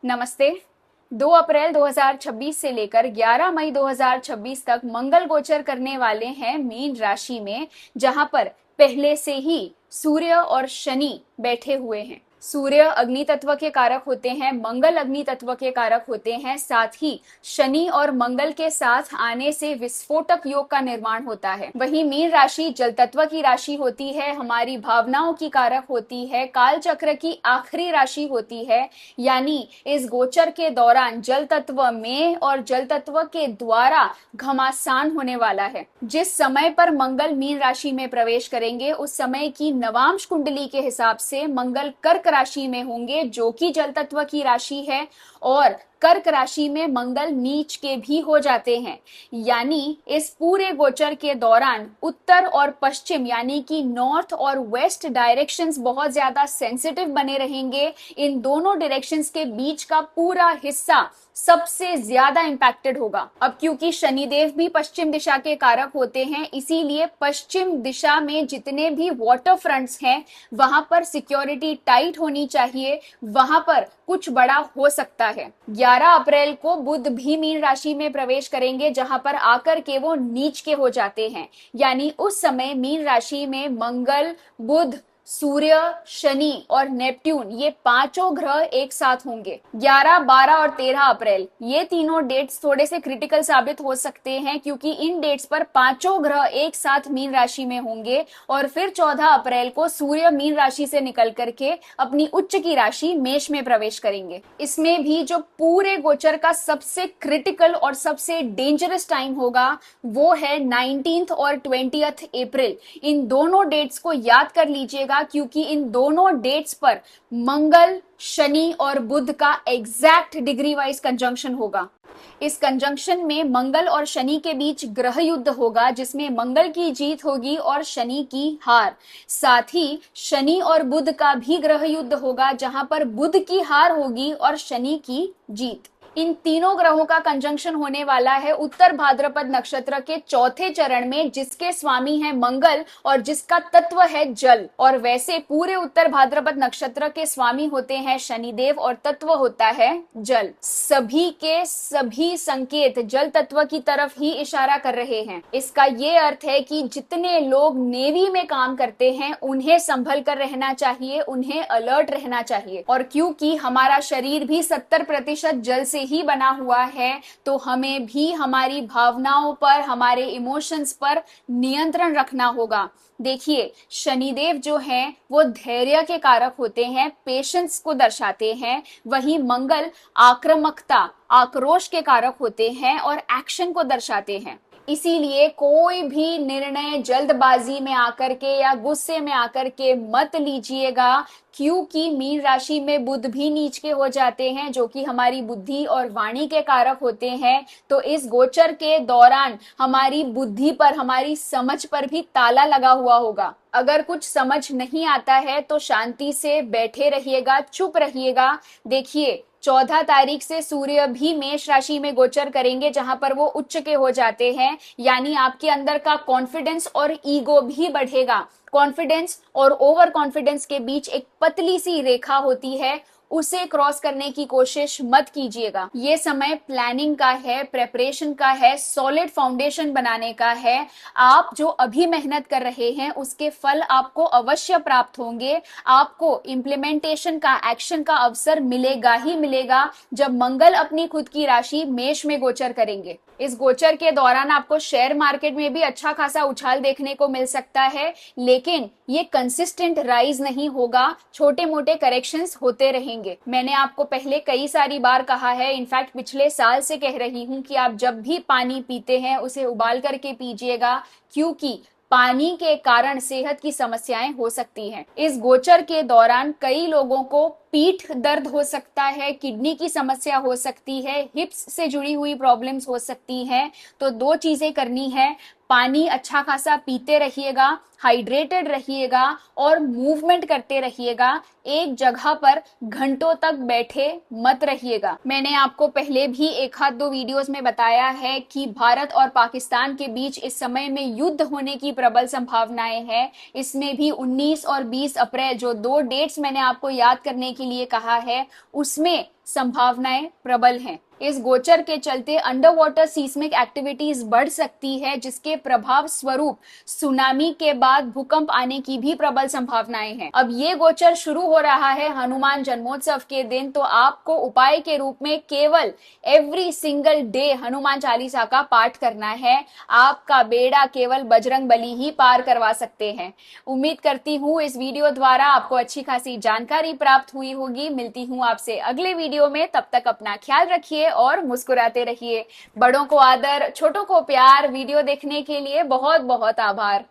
नमस्ते। 2 अप्रैल 2026 से लेकर 11 मई 2026 तक मंगल गोचर करने वाले हैं मीन राशि में, जहां पर पहले से ही सूर्य और शनि बैठे हुए हैं। सूर्य अग्नि तत्व के कारक होते हैं, मंगल अग्नि तत्व के कारक होते हैं। साथ ही शनि और मंगल के साथ आने से विस्फोटक योग का निर्माण होता है। वहीं मीन राशि जल तत्व की राशि होती है, हमारी भावनाओं की कारक होती है, काल चक्र की आखिरी राशि होती है। यानी इस गोचर के दौरान जल तत्व में और जल तत्व के द्वारा घमासान होने वाला है। जिस समय पर मंगल मीन राशि में प्रवेश करेंगे, उस समय की नवांश कुंडली के हिसाब से मंगल कर्क राशि में होंगे, जो कि जल तत्व की राशि है, और कर्क राशि में मंगल नीच के भी हो जाते हैं। यानी इस पूरे गोचर के दौरान उत्तर और पश्चिम यानी कि नॉर्थ और वेस्ट डायरेक्शंस बहुत ज्यादा सेंसिटिव बने रहेंगे। इन दोनों डायरेक्शंस के बीच का पूरा हिस्सा सबसे ज्यादा इंपैक्टेड होगा। अब क्योंकि शनिदेव भी पश्चिम दिशा के कारक होते हैं, इसीलिए पश्चिम दिशा में जितने भी वाटर फ्रंट्स हैं, वहां पर सिक्योरिटी टाइट होनी चाहिए, वहां पर कुछ बड़ा हो सकता है। 11 अप्रैल को बुध भी मीन राशि में प्रवेश करेंगे, जहां पर आकर के वो नीच के हो जाते हैं। यानी उस समय मीन राशि में मंगल, बुध, सूर्य, शनि और नेपट्यून, ये पांचों ग्रह एक साथ होंगे। 11, 12 और 13 अप्रैल, ये तीनों डेट्स थोड़े से क्रिटिकल साबित हो सकते हैं, क्योंकि इन डेट्स पर पांचों ग्रह एक साथ मीन राशि में होंगे। और फिर 14 अप्रैल को सूर्य मीन राशि से निकल करके अपनी उच्च की राशि मेष में प्रवेश करेंगे। इसमें भी जो पूरे गोचर का सबसे क्रिटिकल और सबसे डेंजरस टाइम होगा, वो है 19 और 20 अप्रैल। इन दोनों डेट्स को याद कर लीजिएगा, क्योंकि इन दोनों डेट्स पर मंगल, शनि और बुध का एग्जैक्ट डिग्री वाइज कंजंक्शन होगा। इस कंजंक्शन में मंगल और शनि के बीच ग्रह युद्ध होगा, जिसमें मंगल की जीत होगी और शनि की हार। साथ ही शनि और बुध का भी ग्रह युद्ध होगा, जहां पर बुध की हार होगी और शनि की जीत। इन तीनों ग्रहों का कंजंक्शन होने वाला है उत्तर भाद्रपद नक्षत्र के चौथे चरण में, जिसके स्वामी है मंगल और जिसका तत्व है जल। और वैसे पूरे उत्तर भाद्रपद नक्षत्र के स्वामी होते हैं शनिदेव और तत्व होता है जल। सभी के सभी संकेत जल तत्व की तरफ ही इशारा कर रहे हैं। इसका ये अर्थ है कि जितने लोग नेवी में काम करते हैं, उन्हें संभल कर रहना चाहिए, उन्हें अलर्ट रहना चाहिए। और क्योंकि हमारा शरीर भी 70% जल से ही बना हुआ है, तो हमें भी हमारी भावनाओं पर, हमारे इमोशंस पर नियंत्रण रखना होगा। देखिए, शनिदेव जो हैं वो धैर्य के कारक होते हैं, पेशेंस को दर्शाते हैं। वहीं मंगल आक्रामकता, आक्रोश के कारक होते हैं और एक्शन को दर्शाते हैं। इसीलिए कोई भी निर्णय जल्दबाजी में आकर के या गुस्से में आकर के मत लीजिएगा, क्योंकि मीन राशि में बुध भी नीच के हो जाते हैं, जो कि हमारी बुद्धि और वाणी के कारक होते हैं। तो इस गोचर के दौरान हमारी बुद्धि पर, हमारी समझ पर भी ताला लगा हुआ होगा। अगर कुछ समझ नहीं आता है तो शांति से बैठे रहिएगा, चुप रहिएगा। देखिए, 14 तारीख से सूर्य भी मेष राशि में गोचर करेंगे, जहां पर वो उच्च के हो जाते हैं। यानी आपके अंदर का कॉन्फिडेंस और ईगो भी बढ़ेगा। कॉन्फिडेंस और ओवर कॉन्फिडेंस के बीच एक पतली सी रेखा होती है, उसे क्रॉस करने की कोशिश मत कीजिएगा। ये समय प्लानिंग का है, प्रेपरेशन का है, सॉलिड फाउंडेशन बनाने का है। आप जो अभी मेहनत कर रहे हैं, उसके फल आपको अवश्य प्राप्त होंगे। आपको इम्प्लीमेंटेशन का, एक्शन का अवसर मिलेगा ही मिलेगा, जब मंगल अपनी खुद की राशि मेष में गोचर करेंगे। इस गोचर के दौरान आपको शेयर मार्केट में भी अच्छा खासा उछाल देखने को मिल सकता है, लेकिन ये कंसिस्टेंट राइज नहीं होगा, छोटे मोटे करेक्शंस होते रहेंगे। मैंने आपको पहले कई सारी बार कहा है, इनफैक्ट पिछले साल से कह रही हूं कि आप जब भी पानी पीते हैं उसे उबाल करके पीजिएगा, क्योंकि पानी के कारण सेहत की समस्याएं हो सकती हैं। इस गोचर के दौरान कई लोगों को पीठ दर्द हो सकता है, किडनी की समस्या हो सकती है, हिप्स से जुड़ी हुई प्रॉब्लम्स हो सकती हैं। तो 2 चीजें करनी है, पानी अच्छा खासा पीते रहिएगा, हाइड्रेटेड रहिएगा और मूवमेंट करते रहिएगा। एक जगह पर घंटों तक बैठे मत रहिएगा। मैंने आपको पहले भी 1-2 वीडियोस में बताया है कि भारत और पाकिस्तान के बीच इस समय में युद्ध होने की प्रबल संभावनाएं हैं। इसमें भी 19 और 20 अप्रैल, जो 2 डेट्स मैंने आपको याद करने के लिए कहा है, उसमें संभावनाएं प्रबल हैं। इस गोचर के चलते अंडर वाटर सीस्मिक एक्टिविटीज बढ़ सकती है, जिसके प्रभाव स्वरूप सुनामी के बाद भूकंप आने की भी प्रबल संभावनाएं हैं। अब ये गोचर शुरू हो रहा है हनुमान जन्मोत्सव के दिन, तो आपको उपाय के रूप में केवल every single day Hanuman Chalisa का पाठ करना है। आपका बेड़ा केवल बजरंग बली ही पार करवा सकते हैं। उम्मीद करती हूँ इस वीडियो द्वारा आपको अच्छी खासी जानकारी प्राप्त हुई होगी। मिलती हूँ आपसे अगले वीडियो में, तब तक अपना ख्याल रखिए और मुस्कुराते रहिए। बड़ों को आदर, छोटों को प्यार। वीडियो देखने के लिए बहुत बहुत आभार।